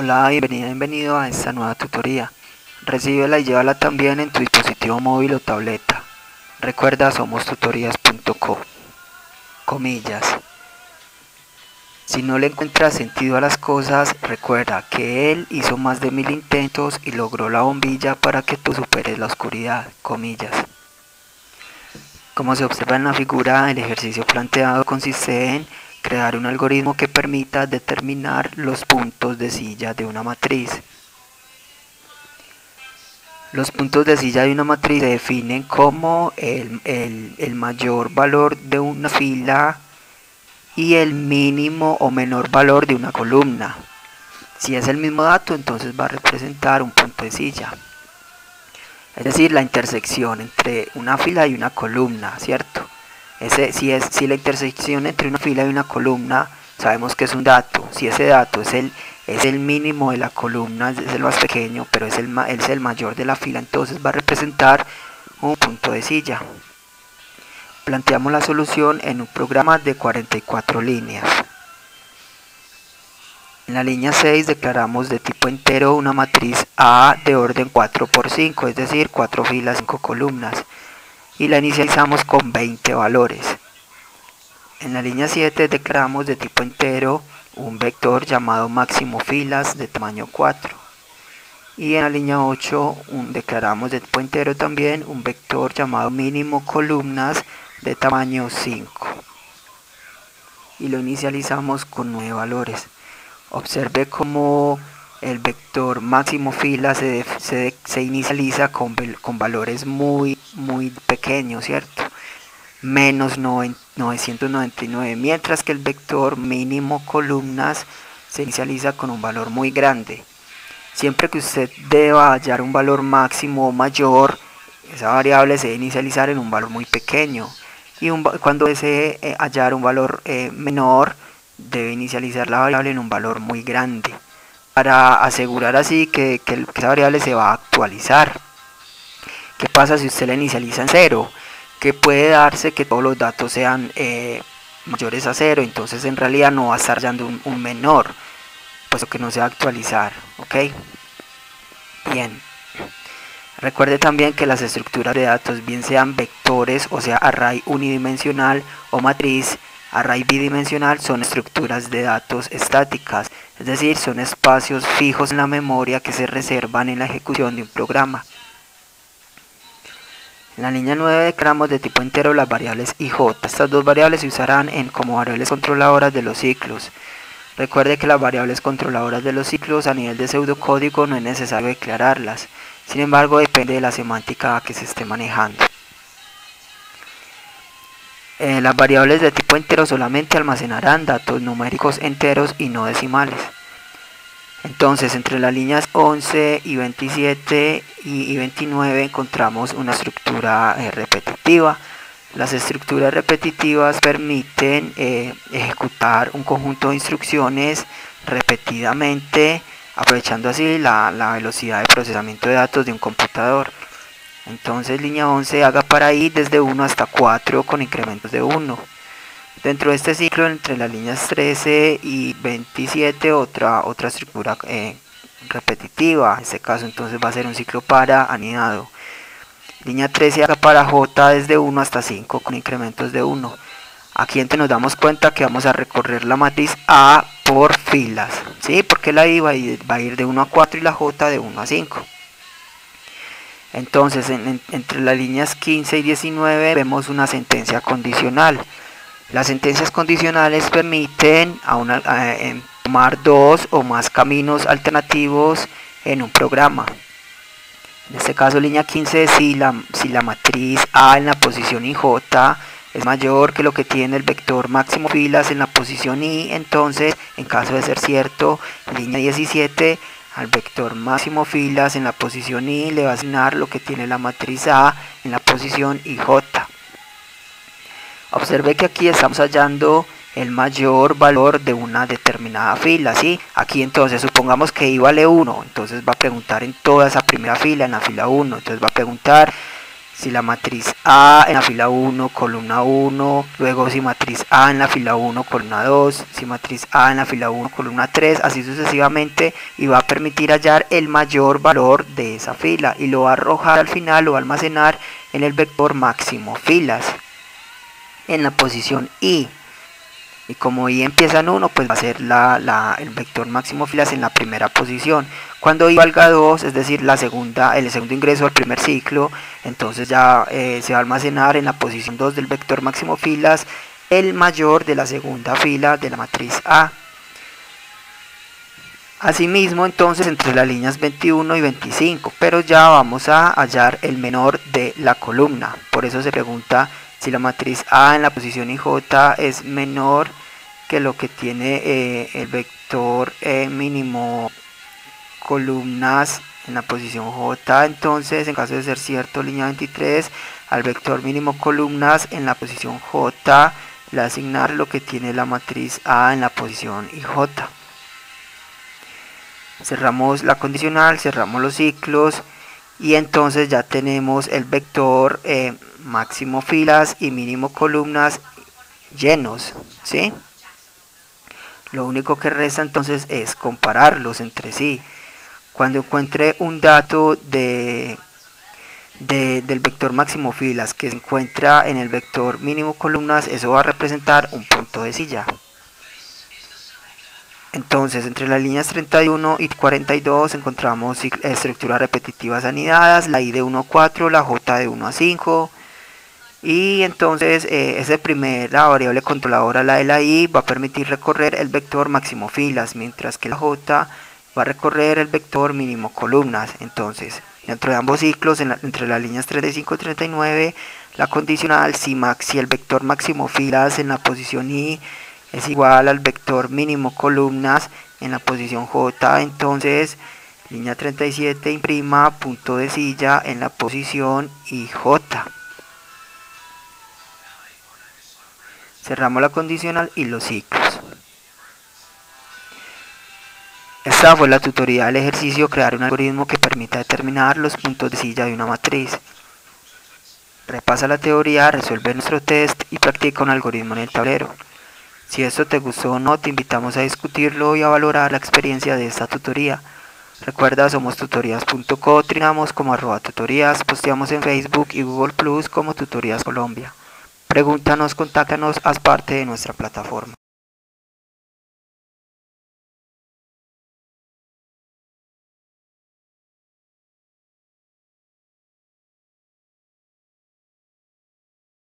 Hola, bienvenido a esta nueva tutoría. Recíbela y llévala también en tu dispositivo móvil o tableta. Recuerda, somos tutorías.co. Comillas. Si no le encuentras sentido a las cosas, recuerda que él hizo más de 1000 intentos y logró la bombilla para que tú superes la oscuridad. Comillas. Como se observa en la figura, el ejercicio planteado consiste en crear un algoritmo que permita determinar los puntos de silla de una matriz. Los puntos de silla de una matriz se definen como el mayor valor de una fila y el mínimo o menor valor de una columna. Si es el mismo dato, entonces va a representar un punto de silla. Es decir, la intersección entre una fila y una columna, ¿cierto? Si la intersección entre una fila y una columna, sabemos que es un dato. Si ese dato es el mínimo de la columna, es el más pequeño, pero es el mayor de la fila, entonces va a representar un punto de silla. Planteamos la solución en un programa de 44 líneas. En la línea 6 declaramos de tipo entero una matriz A de orden 4×5, es decir, 4 filas, 5 columnas, y la inicializamos con 20 valores. En la línea 7 declaramos de tipo entero un vector llamado máximo filas de tamaño 4. Y en la línea 8 declaramos de tipo entero también un vector llamado mínimo columnas de tamaño 5. Y lo inicializamos con 9 valores. Observe cómo el vector máximo fila se inicializa con valores muy pequeños, ¿cierto? Menos 999, mientras que el vector mínimo columnas se inicializa con un valor muy grande. Siempre que usted deba hallar un valor máximo o mayor, esa variable se debe inicializar en un valor muy pequeño, y cuando desee hallar un valor menor, debe inicializar la variable en un valor muy grande, para asegurar así que esa variable se va a actualizar. ¿Qué pasa si usted la inicializa en 0? Que puede darse que todos los datos sean mayores a 0, entonces en realidad no va a estar dando un menor, puesto que no se va a actualizar, ¿ok? Bien. Recuerde también que las estructuras de datos, bien sean vectores, o sea, array unidimensional, o matriz, array bidimensional, son estructuras de datos estáticas, es decir, son espacios fijos en la memoria que se reservan en la ejecución de un programa. En la línea 9 declaramos de tipo entero las variables i, j. Estas dos variables se usarán como variables controladoras de los ciclos. Recuerde que las variables controladoras de los ciclos a nivel de pseudocódigo no es necesario declararlas. Sin embargo, depende de la semántica que se esté manejando. Las variables de tipo entero solamente almacenarán datos numéricos enteros y no decimales. Entonces, entre las líneas 11 y 27 y 29 encontramos una estructura repetitiva. Las estructuras repetitivas permiten ejecutar un conjunto de instrucciones repetidamente, aprovechando así la velocidad de procesamiento de datos de un computador. Entonces, línea 11 haga para i desde 1 hasta 4 con incrementos de 1. Dentro de este ciclo, entre las líneas 13 y 27, otra estructura repetitiva. En este caso, entonces va a ser un ciclo para anidado. Línea 13 haga para j desde 1 hasta 5 con incrementos de 1. Aquí entonces nos damos cuenta que vamos a recorrer la matriz A por filas, ¿sí? Porque la i va a ir de 1 a 4 y la j de 1 a 5. Entonces, entre las líneas 15 y 19 vemos una sentencia condicional. Las sentencias condicionales permiten tomar dos o más caminos alternativos en un programa. En este caso, línea 15, si la matriz A en la posición IJ es mayor que lo que tiene el vector máximo filas en la posición I, entonces, en caso de ser cierto, línea 17, al vector máximo filas en la posición I le va a asignar lo que tiene la matriz A en la posición IJ. Observe que aquí estamos hallando el mayor valor de una determinada fila, ¿sí? Aquí entonces supongamos que i vale 1, entonces va a preguntar en toda esa primera fila, en la fila 1, entonces va a preguntar si la matriz A en la fila 1, columna 1, luego si matriz A en la fila 1, columna 2, si matriz A en la fila 1, columna 3, así sucesivamente, y va a permitir hallar el mayor valor de esa fila y lo va a arrojar al final, lo va a almacenar en el vector máximo filas, en la posición I. Y como I empieza en 1, pues va a ser el vector máximo filas en la primera posición. Cuando I valga 2, es decir, el segundo ingreso al primer ciclo, entonces ya se va a almacenar en la posición 2 del vector máximo filas el mayor de la segunda fila de la matriz A. Asimismo, entonces, entre las líneas 21 y 25, pero ya vamos a hallar el menor de la columna. Por eso se pregunta si la matriz A en la posición IJ es menor que lo que tiene el vector mínimo columnas en la posición J. Entonces, en caso de ser cierto, línea 23, al vector mínimo columnas en la posición J le asignar lo que tiene la matriz A en la posición IJ. Cerramos la condicional, cerramos los ciclos y entonces ya tenemos el vector máximo filas y mínimo columnas llenos, ¿sí? Lo único que resta entonces es compararlos entre sí. Cuando encuentre un dato del vector máximo filas que se encuentra en el vector mínimo columnas, eso va a representar un punto de silla. Entonces, entre las líneas 31 y 42 encontramos estructuras repetitivas anidadas, la I de 1 a 4, la J de 1 a 5. Y entonces esa primera variable controladora, la de la I, va a permitir recorrer el vector máximo filas, mientras que la J va a recorrer el vector mínimo columnas. Entonces, dentro de ambos ciclos, entre las líneas 35 y 39, la condicional si el vector máximo filas en la posición I es igual al vector mínimo columnas en la posición J, entonces línea 37 imprima punto de silla en la posición IJ. Cerramos la condicional y los ciclos. Esta fue la tutoría del ejercicio: crear un algoritmo que permita determinar los puntos de silla de una matriz. Repasa la teoría, resuelve nuestro test y practica un algoritmo en el tablero. Si esto te gustó o no, te invitamos a discutirlo y a valorar la experiencia de esta tutoría. Recuerda, somos tutorías.co, trinamos como @tutorías, posteamos en Facebook y Google Plus como Tutorías Colombia. Pregúntanos, contáctanos, haz parte de nuestra plataforma.